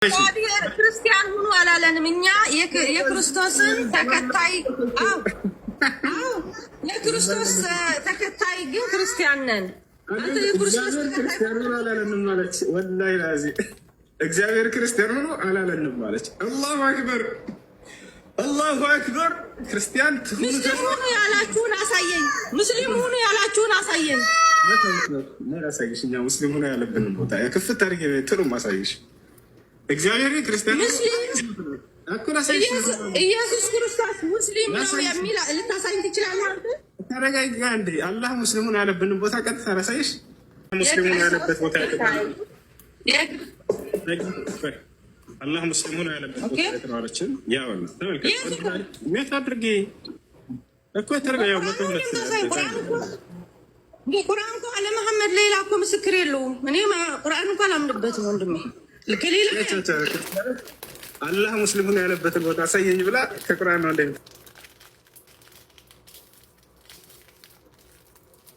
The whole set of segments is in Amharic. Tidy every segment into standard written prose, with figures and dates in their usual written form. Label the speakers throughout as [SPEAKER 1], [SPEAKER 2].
[SPEAKER 1] ክርስቲያን ሁኑ አላለንም። እኛ የክርስቶስን ተከታይ የክርስቶስ ተከታይ ግን ክርስቲያን ነን። አንተ የክርስቶስ
[SPEAKER 2] ክርስቲያን ሁኑ አላለንም ማለች። ወላሂ ላዚ እግዚአብሔር ክርስቲያን ሁኑ አላለንም ማለች። አላሁ አክበር አላሁ አክበር። ክርስቲያን
[SPEAKER 1] ሙስሊም ሁኑ ያላችሁን አሳየኝ። ሙስሊም ሁኑ ያላችሁን አሳየኝ።
[SPEAKER 2] ማሳየሽ እኛ ሙስሊም ሁኑ ያለብን ቦታ ክፍት አድርጌ ጥሩ ማሳየሽ እግዚአብሔር ክርስቲያን
[SPEAKER 1] ኢየሱስ ክርስቶስ ሙስሊም ነው የሚል ልታሳይኝ ትችላለህ?
[SPEAKER 2] ተረጋጋ እንዴ። አላህ ሙስሊሙን ያለብንን ቦታ ቀጥታ አላሳይሽ። ሙስሊሙን ያለበት ቦታ አላህ ሙስሊሙን ያለበት ቦታ ተራራችን ያው ነው። ተመልከት ምን አድርጌ እኮ ተረጋጋ።
[SPEAKER 1] ቁርአን እኮ አለ መሐመድ ሌላ እኮ ምስክር የለውም። እኔ ቁርአን እኮ አላምንበትም ወንድሜ።
[SPEAKER 2] አላህ ሙስሊሙን ያለበትን ቦታ አሳየኝ ብላ ከቁርአን ነው እንደ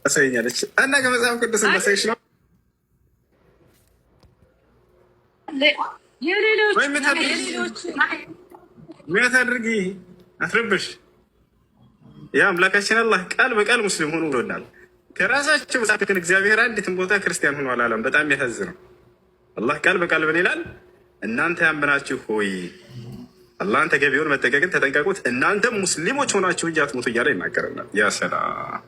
[SPEAKER 2] አሳየኛለች እና ከመጽሐፍ ቅዱስ እንዳሳይሽ ነው። ምን አድርጊ አትረብሽ። ያ አምላካችን አላህ ቃል በቃል ሙስሊም ሆኑ ብሎናል። ከራሳቸው መጽሐፍ ግን እግዚአብሔር አንዲትን ቦታ ክርስቲያን ሆኖ አላለም። በጣም ያሳዝነው። አላህ ቃል በቃል ምን ይላል? እናንተ ያመናችሁ ሆይ አላህን ተገቢውን መጠንቀቅን ተጠንቀቁት፣ እናንተም ሙስሊሞች ሆናችሁ እንጂ አትሞቱ እያለ ይናገረናል። ያ ሰላም።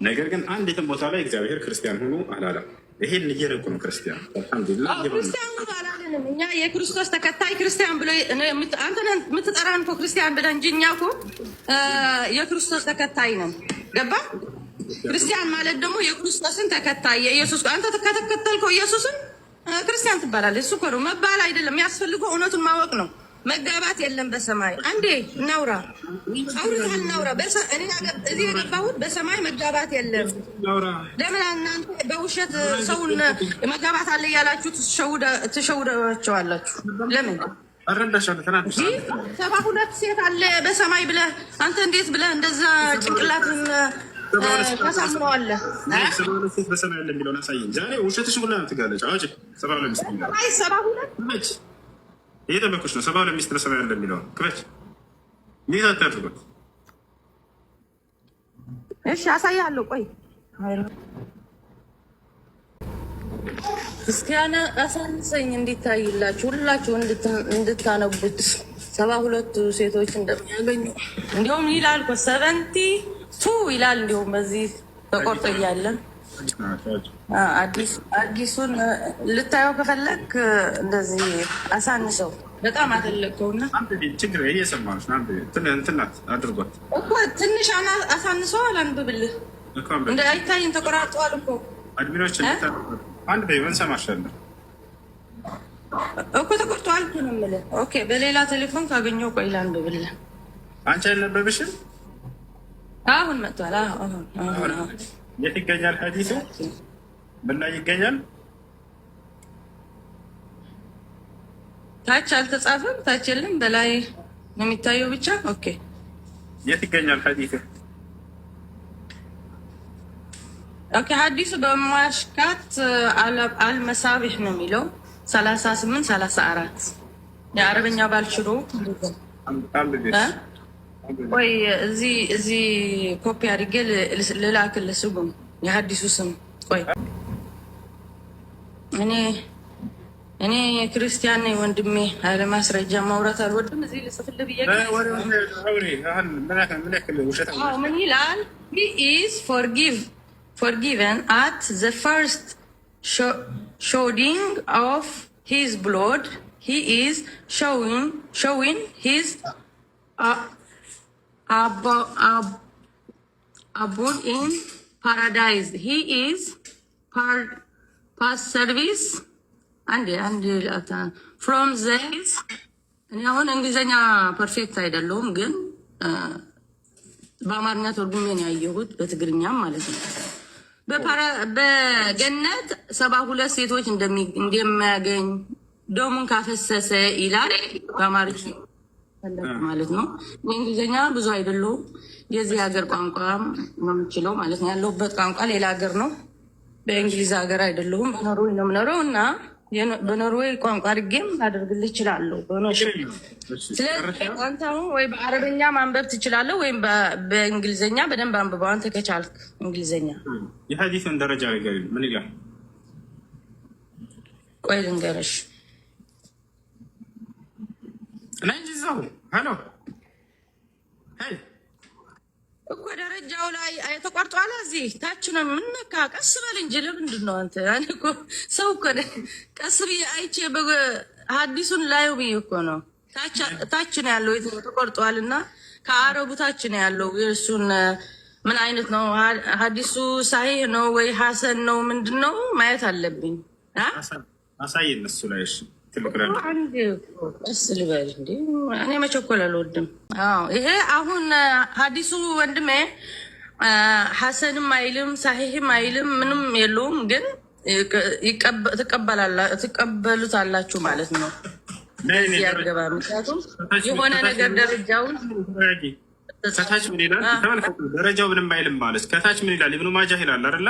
[SPEAKER 2] ነገር ግን አንዲትም ቦታ ላይ እግዚአብሔር ክርስቲያን ሆኖ አላለም። ይሄን እየነቁ ነው ክርስቲያን። አልሐምዱሊላህ
[SPEAKER 1] ክርስቲያን ሆኖ አላለንም። እኛ የክርስቶስ ተከታይ ክርስቲያን ብሎ አንተ የምትጠራን እኮ ክርስቲያን ብለህ እንጂ እኛ እኮ የክርስቶስ ተከታይ ነን። ገባ? ክርስቲያን ማለት ደግሞ የክርስቶስን ተከታይ የኢየሱስ አንተ ከተከተልከው ኢየሱስን ክርስቲያን ትባላለህ። እሱ እኮ ነው መባል አይደለም የሚያስፈልገው፣ እውነቱን ማወቅ ነው። መጋባት የለም በሰማይ። አንዴ እናውራ አውርተሃል፣ እናውራ። እኔ እዚህ የገባሁት በሰማይ መጋባት የለም። ለምን እናንተ በውሸት ሰውን መጋባት አለ እያላችሁ ትሸውዳቸዋላችሁ? ለምን 72 ሴት አለ በሰማይ ብለህ አንተ እንዴት ብለህ እንደዛ ጭንቅላትን ታሳምነዋለህ?
[SPEAKER 2] በሰማይ ያለ የሚለውን አሳየኝ። ዛሬ ውሸትሽ ሁላ ነው ትጋለጭ። አዋጅ 72 ሚስት እየጠበኩሽ ነው። 72 ሚስት በሰማይ ያለ የሚለውን ክበች። ይህ አታድርጎት።
[SPEAKER 1] እሺ አሳያለሁ። ቆይ እስኪ አሳንሰኝ እንዲታይላችሁ ሁላችሁ እንድታነቡት 72 ሴቶች እንደሚያገኙ እንዲሁም ይላል እኮ 72 ይላል። እንዲሁም በዚህ ተቆርጦ እያለን አዲሱን ልታየው ከፈለግ እንደዚህ አሳንሰው። በጣም አተለቀውና
[SPEAKER 2] ችግር እየሰማች እንትናት አድርጓት
[SPEAKER 1] እኮ ትንሽ አሳንሰው አላንብብልህ እንደ አይታይም። ተቆራርጠዋል እኮ
[SPEAKER 2] አድሚኖች አንድ በይ እንሰማሻለን
[SPEAKER 1] እኮ ተቆርጠዋል እኮ ነው የምልህ። ኦኬ በሌላ ቴሌፎን ካገኘው ቆይ ላንብብልህ።
[SPEAKER 2] አንቺ አይነበብሽም?
[SPEAKER 1] አሁን መጥቷል። አሁን
[SPEAKER 2] የት ይገኛል ሐዲሱ? ምን ላይ ይገኛል?
[SPEAKER 1] ታች አልተጻፈም። ታች የለም፣ በላይ ነው የሚታየው ብቻ። ኦኬ
[SPEAKER 2] የት ይገኛል ሐዲሱ?
[SPEAKER 1] ኦኬ ሐዲሱ በማሽካት አልመሳቢህ ነው የሚለው 38 34 የአረበኛ ባልችሎ ወይ እዚህ ኮፒ አድርጌ ልላክልህ ስሙን የሐዲሱ ስም። ቆይ እኔ ክርስቲያን ነኝ ወንድሜ፣ ያለ ማስረጃ ማውራት አልወድም። እዚህ ልጽፍልህ ብዬ ምን ይላል? he is forgiven at the first shedding of his blood. He is showing his abode in paradise. He is past service and from this. እኔ አሁን እንግሊዝኛ ፐርፌክት አይደለሁም፣ ግን በአማርኛ ተርጉሜ ነው ያየሁት፣ በትግርኛም ማለት ነው። በገነት 72 ሴቶች እንደሚያገኝ ደሙን ካፈሰሰ ይላል በአማርኛ ማለት ነው። እንግሊዝኛ ብዙ አይደለሁም፣ የዚህ ሀገር ቋንቋ ነው የምችለው ማለት ነው። ያለሁበት ቋንቋ ሌላ ሀገር ነው፣ በእንግሊዝ ሀገር አይደለሁም። በኖርዌይ ነው የምኖረው እና በኖርዌይ ቋንቋ አድርጌም ላደርግልህ እችላለሁ። ስለዚህ አንተ አሁን ወይ በአረበኛ ማንበብ ትችላለህ ወይም በእንግሊዝኛ በደንብ አንብበው አንተ ከቻልክ እንግሊዝኛ።
[SPEAKER 2] የሐዲሱን ደረጃ ነገር ምን ይላል?
[SPEAKER 1] ቆይ ልንገርሽ
[SPEAKER 2] እና እንጂ እዛው ሄሎ
[SPEAKER 1] እኮ ደረጃው ላይ ተቋርጧል። እዚህ ታች ነው የምንነካ። ቀስ በል እንጂ ለምንድን ነው አንተ? እኔ እኮ ሰው እኮ ቀስ ብዬ አይቼ ሐዲሱን ላዩ ብዬ እኮ ነው። ታች ነው ያለው ተቆርጧል። እና ከአረቡ ታች ነው ያለው። የእሱን ምን አይነት ነው ሐዲሱ? ሳሂህ ነው ወይ ሐሰን ነው ምንድን ነው ማየት አለብኝ።
[SPEAKER 2] አሳየን እሱ ላይ እሺ።
[SPEAKER 1] ቀስ ልበል እንዴ? እኔ መቸኮል አልወድም። ይሄ አሁን ሐዲሱ ወንድሜ ሐሰንም አይልም ሳሂህም አይልም ምንም የለውም፣ ግን ትቀበሉታላችሁ ማለት ነው። እዚህ ያገባ ምክንያቱም የሆነ ነገር ደረጃውን
[SPEAKER 2] ከታች ምን ይላል? ተመልከቱ። ደረጃው ምንም አይልም ማለት ከታች ምን ይላል? ኢብኑ ማጃህ ይላል አይደለ?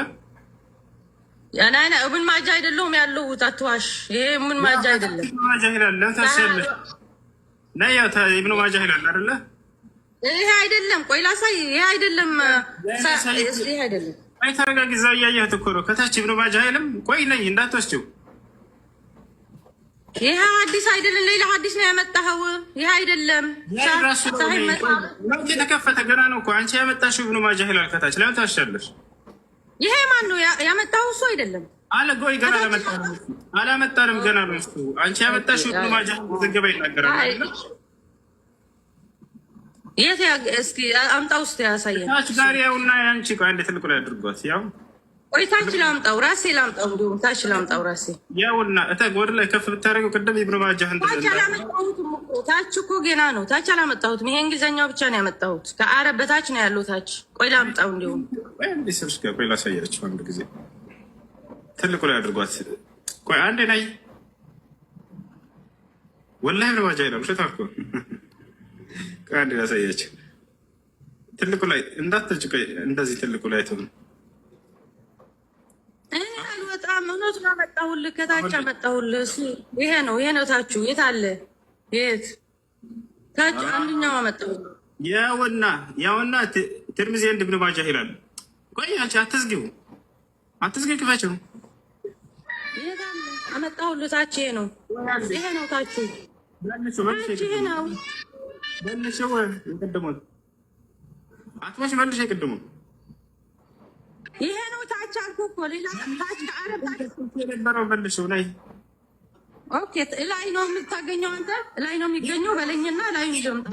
[SPEAKER 2] ያናና
[SPEAKER 1] እብን ማጃ አይደለሁም ያለው ታትዋሽ። ይሄ ምን ማጃ አይደለም።
[SPEAKER 2] ኢብኑ ማጃ ይላል ለታሰለ ነያ ኢብኑ ማጃ ይላል አይደለ?
[SPEAKER 1] ይሄ አይደለም። ቆይ ላሳይ። ይሄ አይደለም። ይሄ አይደለም።
[SPEAKER 2] አይ ተረጋጊ። እዛው እያየሁት እኮ ነው። ከታች ኢብኑ ማጃ አይልም። ቆይ ነኝ እንዳትወስጂው።
[SPEAKER 1] ይሄ ሐዲስ አይደለም። ሌላ ሐዲስ ነው ያመጣኸው። ይሄ አይደለም። ሳይ
[SPEAKER 2] ነው የተከፈተ ገና ነው እኮ አንቺ ያመጣሽው ኢብኑ ማጃ ይላል ከታች። ለምን ታሻለሽ?
[SPEAKER 1] ይሄ ማን ነው ያመጣው? እሱ አይደለም
[SPEAKER 2] አለ። ቆይ ገና አላመጣንም ገና ነው እሱ። አንቺ ያመጣሽው ኢብኑ ማጃህ ዘገባ ይናገራል አይደል?
[SPEAKER 1] የት እስኪ አምጣው እስኪ ያሳየን።
[SPEAKER 2] ታች ጋር ያውና አንቺ ቆይ አንዴ ትልቁ ላይ አድርጓት። ያው
[SPEAKER 1] ቆይ ታች ላምጣው ራሴ ላምጣው። እንዲሁ ታች ላምጣው ራሴ
[SPEAKER 2] ያውና ወደ ላይ ከፍ ብታረገው ቅድም ኢብኑ ማጃህ
[SPEAKER 1] ታች አላመጣሁትም እኮ። ታች እኮ ገና ነው። ታች አላመጣሁትም። ይሄ እንግሊዘኛው ብቻ ነው ያመጣሁት። ከአረብ በታች ነው ያለው ታች። ቆይ ላምጣው። እንዲሁ
[SPEAKER 2] ቆይ አንዴ ሰብስከ ቆይ ላሳያችሁ አንድ ጊዜ ትልቁ ላይ አድርጓት። ቆይ አንዴ ላይ ወላሂ ኢብኑ ማጃህ ይላል። ሸታኩ ቆይ አንዴ ላሳያችሁ ትልቁ ላይ እንዳትጭ። ቆይ እንደዚህ ትልቁ ላይ ተው።
[SPEAKER 1] እኔ አልወጣም። እውነቱን አመጣሁልህ። ከታች አመጣሁልህ። ይሄ ነው ታቹ። የት አለ? የት ታች? አንደኛው አመጣሁልህ።
[SPEAKER 2] ያውና ትርሚዚ እንደ ኢብኑ ማጃህ ይላል። ቆይ አንቺ አትዝጊው፣ ክፈችው።
[SPEAKER 1] የት አለ? አመጣሁልህ። ታች ይሄ ነው ታቹ። ይሄ ነው
[SPEAKER 2] መልሽው። የቅድሙን አትመሽ መልሽ። የቅድሙን
[SPEAKER 1] ይሄ ነው ታች አልኩህ እኮ። ሌላ ታች ከአረብ ታች
[SPEAKER 2] የነበረው መልሽው ላይ።
[SPEAKER 1] ኦኬ ላይ ነው የምታገኘው አንተ። ላይ ነው የሚገኘው በለኝና ላይ እንደምታ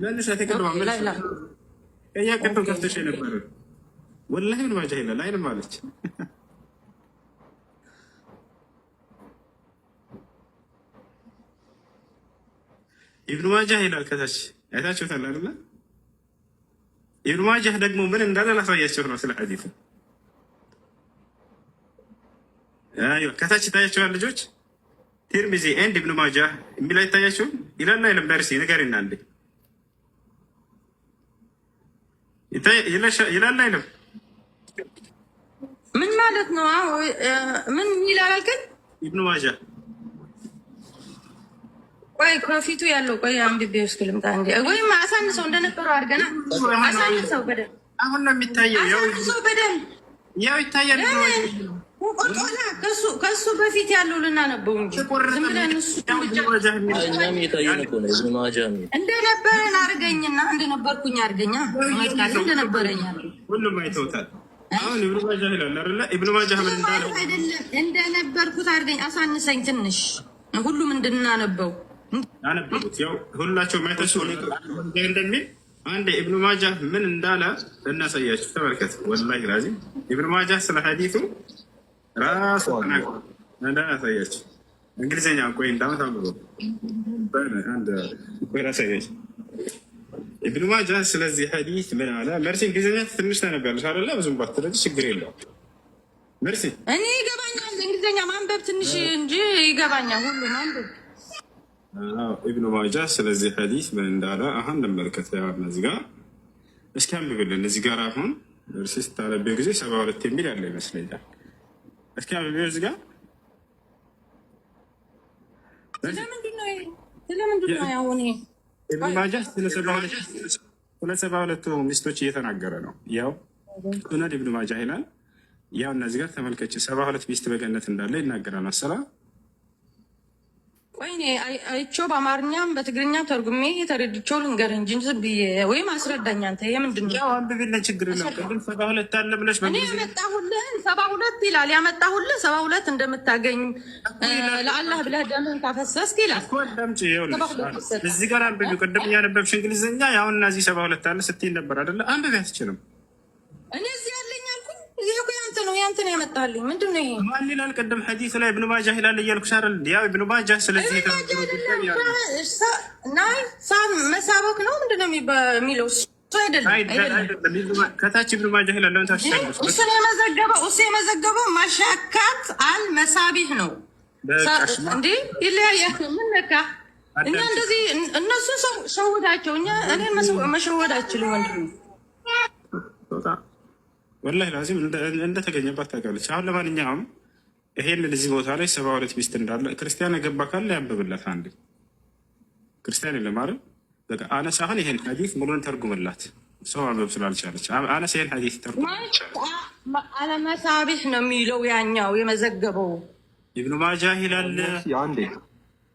[SPEAKER 2] መልሽ። ተከደው መልሽ። ከያቀደው ከፍተሽ የነበረ ወላሂ ኢብኑ ማጃህ ይላል አይደል ማለች። ኢብኑ ማጃህ ይላል ከታች አይታችሁታል አይደል? ኢብኑ ማጃህ ደግሞ ምን እንዳለ ላሳያችሁ ነው ስለ ሐዲሱ። አዩ ከታች ታያችኋል ልጆች። ትርሚዚ ኤንድ ኢብኑ ማጃህ የሚል አይታያችሁም? ይላል አይደል? ደርሲ ንገሪና አንዴ ይላል አይደል?
[SPEAKER 1] ምን ማለት ነው? ምን ይላል አልከኝ?
[SPEAKER 2] ኢብኑ ማጃህ
[SPEAKER 1] ቆይ ከፊቱ ያለው ቆይ አንብቤ እስኪ ልምጣ እንዴ። ወይም አሳንሰው እንደነበረው አድርገና አሳንሰው በደንብ።
[SPEAKER 2] አሁን ነው የሚታየው።
[SPEAKER 1] አሳንሰው በደንብ
[SPEAKER 2] ያው ይታያል።
[SPEAKER 1] ቆርጦላ ከሱ በፊት ያለው ልናነበው እንጂ ዝም ብለን እሱ እንደነበረን አድርገኝና እንደነበርኩኝ አድርገኛ እንደነበረኝ
[SPEAKER 2] ሁሉም አይተውታል። አሁን ኢብኑ ማጃህ ይላል አይደል? ኢብኑ ማጃህ ምን እንዳለ
[SPEAKER 1] አይደለም እንደነበርኩት አድርገኝ። አሳንሰኝ ትንሽ ሁሉም እንድናነበው
[SPEAKER 2] አነበቡት። ያው ሁላቸው ማይተሱ እንደሚል አንድ ኢብኑ ማጃህ ምን እንዳለ እናሳያችሁ። ተመልከት። ወላሂ ላዚም ኢብኑ ማጃህ ስለ ሐዲሱ ራሱ እናሳያችሁ። እንግሊዝኛ ቆይ እንዳመት አምሮ አንድ ቆይ ላሳያችሁ። ኢብኑ ማጃህ ስለዚህ ሐዲስ ምን አለ? መርሲ እንግሊዝኛ ትንሽ ተነጋለሽ አይደለ? ብዙም ባትረጂ ችግር የለውም። መርሲ
[SPEAKER 1] እኔ ይገባኛል። እንግሊዝኛ ማንበብ ትንሽ እንጂ ይገባኛል ሁሉ ማንበብ።
[SPEAKER 2] ኢብኑ ማጃህ ስለዚህ ሐዲስ ምን እንዳለ አሁን እንመልከት። ያው እዚህ ጋር እስኪ አንብብልን። እዚህ ጋር አሁን እርስ ስታነቢው ጊዜ 72 የሚል ያለ ይመስለኛል። እስኪ አንብቢው እዚህ ጋር
[SPEAKER 1] ስለምንድን ነው ያሁን
[SPEAKER 2] ኢብኑ ማጃህ ስለ 72 ሚስቶች እየተናገረ ነው። ያው ሱነን ኢብኑ ማጃህ ይላል። ያው እነዚህ ጋር ተመልከች 72 ሚስት በገነት እንዳለ ይናገራል። አሰላ
[SPEAKER 1] ቆይ እኔ አይቼው በአማርኛም በትግርኛ ተርጉሜ ተረድቼው ልንገር እንጂ ዝም ብዬ ወይም አስረዳኝ። አንተ የምንድን ነው
[SPEAKER 2] ያው አንድ ቢል ችግር የለም። ቅድም 72 አለ ብለሽ
[SPEAKER 1] እኔ ያመጣሁልህ 72 ይላል። ያመጣሁልህ 72 እንደምታገኝ ለአላህ ብለህ ደምህን ካፈሰስክ ይላል
[SPEAKER 2] እኮ ደምጭ። ይኸውልሽ እዚህ ጋር አንብቢ። ቅድም እያነበብሽ እንግሊዝኛ ያው እነዚህ 72 አለ ስትይ ነበር አይደለ? አንብቢ። አትችልም።
[SPEAKER 1] እኔ እዚህ ያለኝ አልኩኝ። ይሄ እኮ ያንተ ነው፣ ያንተ ነው ያመጣልኝ። ምንድን ነው ይሄ?
[SPEAKER 2] ማን ይላል? ቅድም ሐዲሱ ላይ ኢብኑ ማጃህ ይላል እያልኩሽ አይደል? ያው ኢብኑ ማጃህ ስለዚህ መሳበክ ነው ምንድን ነው የሚለው? ከታች ኢብኑ ማጃህ ይላል። ለምን ታሽሻለሽ? እሱ የመዘገበው ማሻካት አልመሳቢህ ነው እንዴ? ይለያያል። ምን ነካ? እኛ እንደዚህ እነሱን ሸውዳቸው፣ እኔን መሸወድ አችልም። ወንድም ወላሂ ላዚም እንደተገኘባት ታውቃለች። አሁን ለማንኛውም ይሄንን እዚህ ቦታ ላይ 72 ሚስት እንዳለ ክርስቲያን የገባ ካለ ያንብብላት። አንድ ክርስቲያን የለም አይደል? በቃ አነስ አሁን ይሄን ሐዲስ ሙሉን ተርጉምላት። ሰው ማንበብ ስላልቻለች አነስ ይሄን ሐዲስ ተርጉምላት።
[SPEAKER 1] አለመሳቢህ ነው የሚለው ያኛው የመዘገበው
[SPEAKER 2] ኢብኑ ማጃህ ይላል።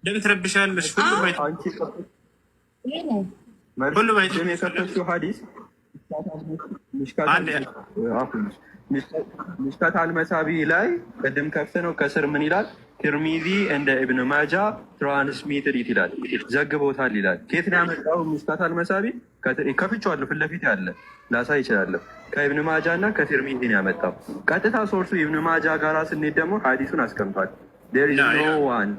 [SPEAKER 2] ለምን ትረብሻለሽ? ሁሉም
[SPEAKER 3] የከፈችው ሐዲስ ሚሽካት አልመሳቢ ላይ ቅድም ከፍተ ነው። ከስር ምን ይላል? ትርሚዚ እንደ ኢብን ማጃ ትራንስሚትድ ይላል፣ ዘግቦታል ይላል። ከየት ነው ያመጣው? ሚሽካት አልመሳቢ ከፍቼዋለሁ፣ ፊት ለፊት ያለ ላሳይ ይችላለሁ። ከኢብን ማጃ እና ከትርሚዚ ነው ያመጣው። ቀጥታ ሶርሱ ኢብን ማጃ ጋራ ስንሄድ ደግሞ ሐዲሱን አስቀምጧል። ዴር ኢዝ ኖ ዋን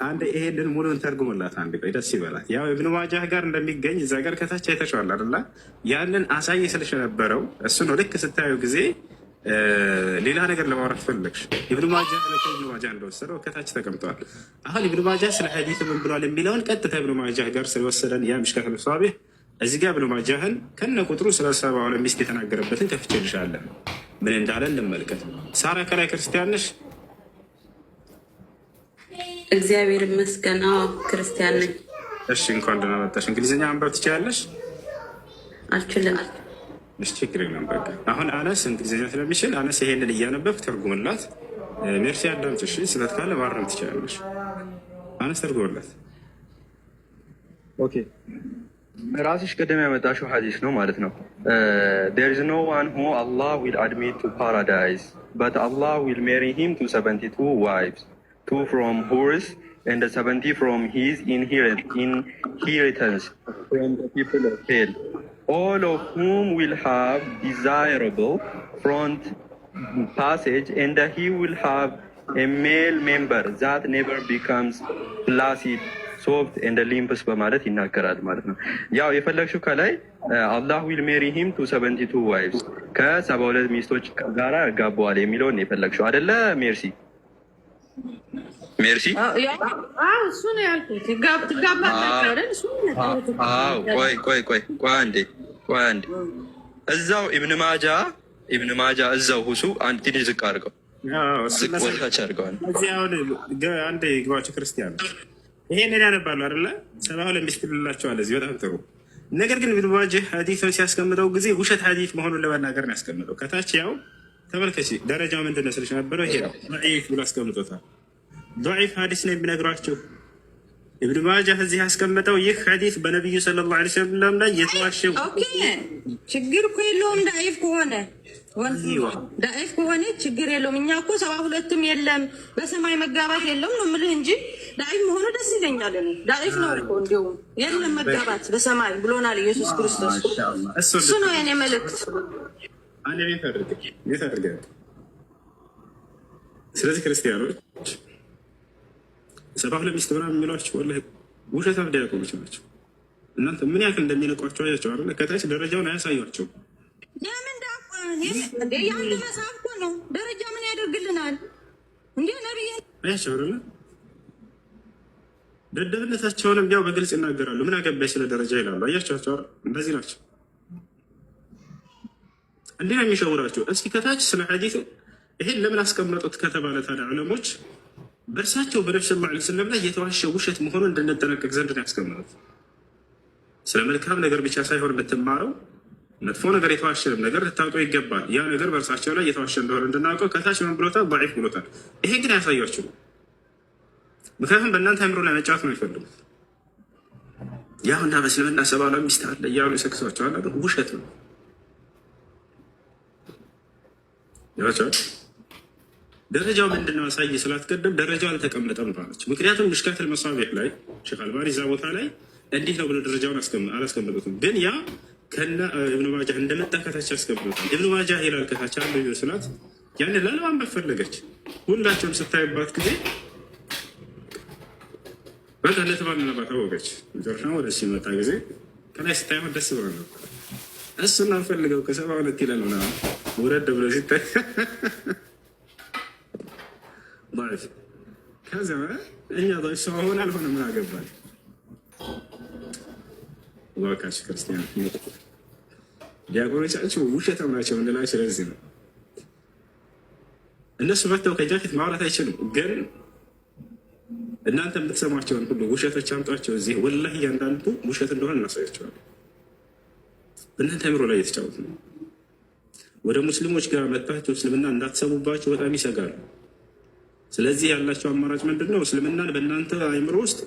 [SPEAKER 2] አንድ ይሄንን ሙሉን ተርጉምላት። አንድ ቆይ ደስ ይበላት። ያው ኢብኑ ማጃህ ጋር እንደሚገኝ እዛ ጋር ከታች አይተሽዋል አይደል? ያንን አሳይ ስልሽ ነበረው። እሱ ነው ልክ ስታዩ ጊዜ ሌላ ነገር ለማውራት ፈለግሽ። ኢብኑ ማጃህ ለኢብኑ ማጃህ እንደወሰደው ከታች ተቀምጠዋል። አሁን ኢብኑ ማጃህ ስለ ሐዲሱ ምን ብሏል የሚለውን ቀጥታ ኢብኑ ማጃህ ጋር ስለወሰደን ያ ሚሽካት አልመሳቢህ እዚህ ጋር ኢብኑ ማጃህን ከነ ቁጥሩ ስለ 72 ሚስት የተናገረበትን ከፍቼልሻለሁ። ምን እንዳለ እንመልከት። ሳራ ከላይ ክርስቲያን ነሽ?
[SPEAKER 4] እግዚአብሔር ይመስገን። ክርስቲያን ነኝ።
[SPEAKER 2] እሺ እንኳን ደህና መጣሽ። እንግሊዝኛ ማንበብ ትችላለሽ?
[SPEAKER 4] አልችልም።
[SPEAKER 2] እሺ ችግር የለም። በቃ አሁን አነስ እንግሊዝኛ ስለሚችል አነስ ይሄንን እያነበብ ተርጉምላት። ሜርሲ አዳምጪ። እሺ ስለት ካለ ማረም ትችላለሽ። አነስ ተርጉምላት።
[SPEAKER 3] ኦኬ ራስሽ ቅድም ያመጣሽው ሐዲስ ነው ማለት ነው። there is no one who Allah will admit to paradise but Allah will marry him to 72 wives, 2 from hers and 70 from his inheritance from the people of hell, all of whom will have desirable front passage, and he will have a male member that never becomes flaccid, soft and limpus በማለት ይናገራል ማለት ነው። ያው የፈለግሽው ከላይ አላህ ዊል ሜሪ ሂም ቱ 72 ዋይፍስ ከ72 ሚስቶች ጋር ያጋባዋል የሚለውን የፈለግሽው አይደለ? ሜርሲ
[SPEAKER 1] እሱ ነው ያልኩት።
[SPEAKER 3] ቆይ አንዴ እዛው ኢብን ማጃ እዛው ሁሱ አንድ ትንሽ ዝቅ አድርገው ዝቅ ወታች አድርገዋል።
[SPEAKER 2] አንዴ ግባቸው ክርስቲያን ይሄንን ያነባሉ አይደለ? 72 ሚስት ልላቸዋል። እዚህ በጣም ጥሩ ነገር ግን ኢብኑ ማጃህ ሐዲሱን ሲያስቀምጠው ጊዜ ውሸት ሐዲስ መሆኑን ለመናገር ነው ያስቀምጠው። ከታች ያው ተመልከቺ፣ ደረጃው ምንድን ነው ስልሽ ነበረው። ይሄ ነው ضعيف ብሎ አስቀምጦታል። ضعيف ሐዲስ ነው የሚነግሯቸው። ኢብኑ ማጃህ እዚህ ያስቀምጠው ይህ ሐዲስ በነብዩ ሰለላሁ ዐለይሂ ወሰለም ላይ የተዋሸው።
[SPEAKER 1] ኦኬ ችግር እኮ የለውም። ዳኢፍ ከሆነ ችግር የለውም። እኛ እኮ 72ም የለም በሰማይ መጋባት የለም ነው የምልህ እንጂ ዳኢፍ መሆኑ ደስ ይለኛል። ዳኢፍ ነው እኮ እንዲሁም የለም መጋባት በሰማይ ብሎናል ኢየሱስ ክርስቶስ። እሱ ነው የኔ መልእክት።
[SPEAKER 2] አንዴ ቤት አድርገህ ስለዚህ ክርስቲያኖች 72 ሚስት ምናምን የሚሏቸው ወላሂ ውሸት ዲያቆኖች ናቸው። እናንተ ምን ያክል እንደሚነቋቸው አያቸው አይደል? ከታች ደረጃውን አያሳያቸው።
[SPEAKER 1] የአንድ መጽሐፍ እኮ ነው። ደረጃ ምን ያደርግልናል እንዴ? ነብይ
[SPEAKER 2] አያቸው አይደል? ደደብነታቸውንም ያው በግልጽ ይናገራሉ። ምን አገባኝ ስለ ደረጃ ይላሉ። አያቸው እንደዚህ ናቸው። እንዲህ ነው የሚሸውራቸው። እስኪ ከታች ስለ ሐዲሱ ይሄን ለምን አስቀመጡት ከተባለ ታዲያ ዑለሞች በእርሳቸው በነብዩ ሰለላሁ ዐለይሂ ወሰለም ላይ የተዋሸ ውሸት መሆኑን እንድንጠነቀቅ ዘንድ ነው ያስቀመጡት። ስለ መልካም ነገር ብቻ ሳይሆን የምትማረው መጥፎ ነገር የተዋሸንም ነገር ልታውቀው ይገባል። ያ ነገር በእርሳቸው ላይ የተዋሸ እንደሆነ እንድናውቀው ከታች ምን ብሎታል? ضعيف ብሎታል። ይሄ ግን ያሳያችሁ። ምክንያቱም በእናንተ አእምሮ ላይ መጫወት ነው የሚፈልጉት። ያው እና በእስልምና ሰባላ ሚስት አለ እያሉ ይሰክሷቸዋል። ውሸት ነው ያቻል። ደረጃው ምንድነው? አሳይ ስላትቀደም ደረጃው አልተቀመጠም ባለች። ምክንያቱም ምሽካተል መሳቢህ ላይ ሼክ አልባኒ እዛ ቦታ ላይ እንዲህ ነው ብሎ ደረጃውን አላስቀመጡትም። ግን ያ ከነ ኢብኑ ማጃህ እንደመጣ ከታች ያስቀምጡታል። ኢብኑ ማጃህ ይላል ከታች አለ ይመስላት ያን ላለማንበብ ፈለገች። ሁላቸውም ስታይባት ጊዜ በቃ ለተባለና ባታወቀች መጨረሻ ወደ ሲመጣ ጊዜ ከላይ ስታየው ደስ ብሎ ነው። እሱን አንፈልገው ከ72 ይላል ምናምን ወረድ ብሎ ሲታይ ضعيف ከዛ እኛ ضعيف ሰው ሆነ አልሆነ ምን አገባል? ዋካሽ ክርስቲያን ዲያቆኖቻቸው ውሸታም ናቸው እንላለን። ስለዚህ ነው እነሱ መጥተው ከእኛ ፊት ማውራት አይችሉም። ግን እናንተ የምትሰሟቸውን ሁሉ ውሸቶች አምጧቸው እዚህ ወላሂ እያንዳንዱ ውሸት እንደሆነ እናሳያቸዋለን። በእናንተ አእምሮ ላይ የተጫወቱ ነው። ወደ ሙስሊሞች ጋር መጥታቸው እስልምና እንዳትሰሙባቸው በጣም ይሰጋሉ። ስለዚህ ያላቸው አማራጭ ምንድን ነው? እስልምናን በእናንተ አእምሮ ውስጥ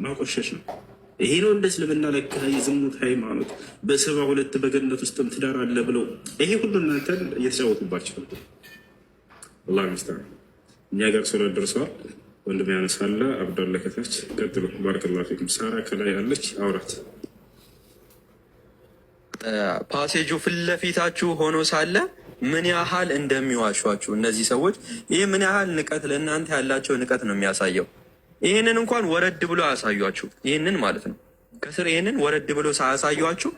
[SPEAKER 2] ማቆሸሽ ነው። ይሄ ነው እንደ እስልምና ለካ የዝሙት ሃይማኖት በ72 በገነት ውስጥም ትዳር አለ ብለው ይሄ ሁሉ እናንተን እየተጫወቱባቸው ነው። አላህ ይመስገን። እኛ ጋር ሶላት ደርሰዋል። ወንድም ያነሳለ አብዳላ ከታች ቀጥሎ። ባረከላሁ ፊኩም። ሳራ ከላይ ያለች አውራት።
[SPEAKER 3] ፓሴጁ ፊት ለፊታችሁ ሆኖ ሳለ ምን ያህል እንደሚዋሿችሁ እነዚህ ሰዎች፣ ይህ ምን ያህል ንቀት ለእናንተ ያላቸው ንቀት ነው የሚያሳየው። ይህንን እንኳን ወረድ ብሎ አያሳዩችሁ። ይህንን ማለት ነው ከስር ይህንን ወረድ ብሎ ሳያሳዩችሁ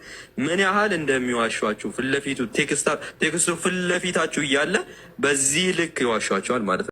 [SPEAKER 3] ምን ያህል እንደሚዋሿችሁ ፊት ለፊቱ ቴክስቱ ፊት ለፊታችሁ እያለ በዚህ ልክ ይዋሿቸዋል ማለት ነው።